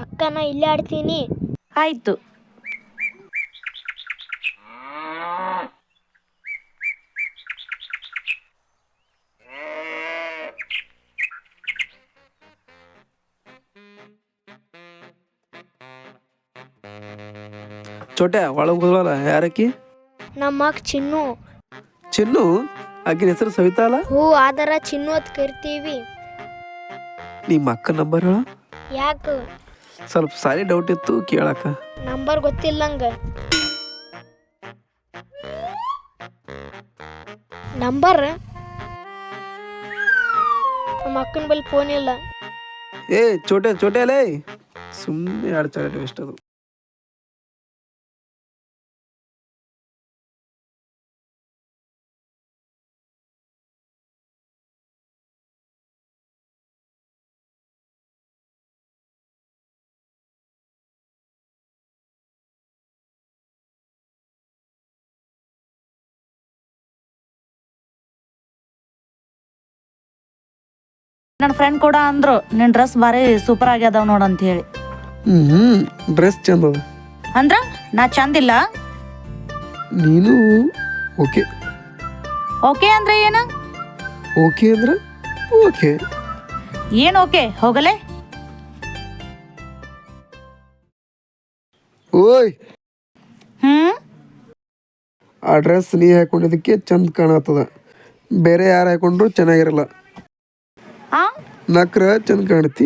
ಅಕ್ಕ ನಾ ಇಲ್ಲೇ ಆಡ್ತೀನಿ. ಆಯ್ತು. ಚೋಟ್ಯ ಒಳಗೆ ಹೋದಲ್ಲ ಯಾರಕ್ಕಿ? ನಮ್ಮ ಅಕ್ಕ ಚಿನ್ನು. ಚಿನ್ನು? ಆಕಿನ ಹೆಸರು ಸವಿತಾ ಅಲ್ಲ? ಹೂ ಆದರ ಚಿನ್ನು ಅಂತ ಕರಿತೀವಿ. ನಿಮ್ಮ ಅಕ್ಕ ನಂಬರ್ ಹೇಳ. ಯಾಕ? ಸ್ವಲ್ಪ ಸಾರಿ ಡೌಟ್ ಇತ್ತು ಕೇಳಕ್ಕ. ನಂಬರ್ ಗೊತ್ತಿಲ್ಲ ನಂಗೆ. ನಂಬರ್ ನಮ್ಮ ಅಕ್ಕನ ಬಳಿ ಫೋನ್ ಇಲ್ಲ. ಏ ಚೋಟೆ ಅಲ್ಲೇ ಸುಮ್ಮನೆ 2 ಚಾಲೆಟ್ ವೇಸ್ಟ್ ಅದು. ನನ್ನ ಫ್ರೆಂಡ್ ಕೂಡ ಅಂದ್ರು ನಿನ್ನ ಡ್ರೆಸ್ ಭಾರಿ ಸೂಪರ್ ಆಗ್ಯದಾವ್ ನೋಡು ಅಂತ ಹೇಳಿ. ಡ್ರೆಸ್ ಚಂದ ಅದ ಅಂದ್ರ ನಾ ಚಂದಿಲ್ಲ? ನೀನು ಓಕೆ. ಓಕೆ ಅಂದ್ರೆ ಏನು? ಓಕೆ ಅಂದ್ರೆ ಓಕೆ. ಏನು ಓಕೆ? ಹೋಗಲೇ. ಓಯ್, ಆ ಡ್ರೆಸ್ ನೀ ಹಾಕೊಂಡಿದ್ದಕ್ಕೆ ಚಂದ ಕಾಣತ್ತದ. ಬೇರೆ ಯಾರು ಹಾಕೊಂಡ್ರು ಚೆನ್ನಾಗಿರಲ್ಲ. ನಕ್ರ ಚಂದ ಕಾಣ್ತಿ,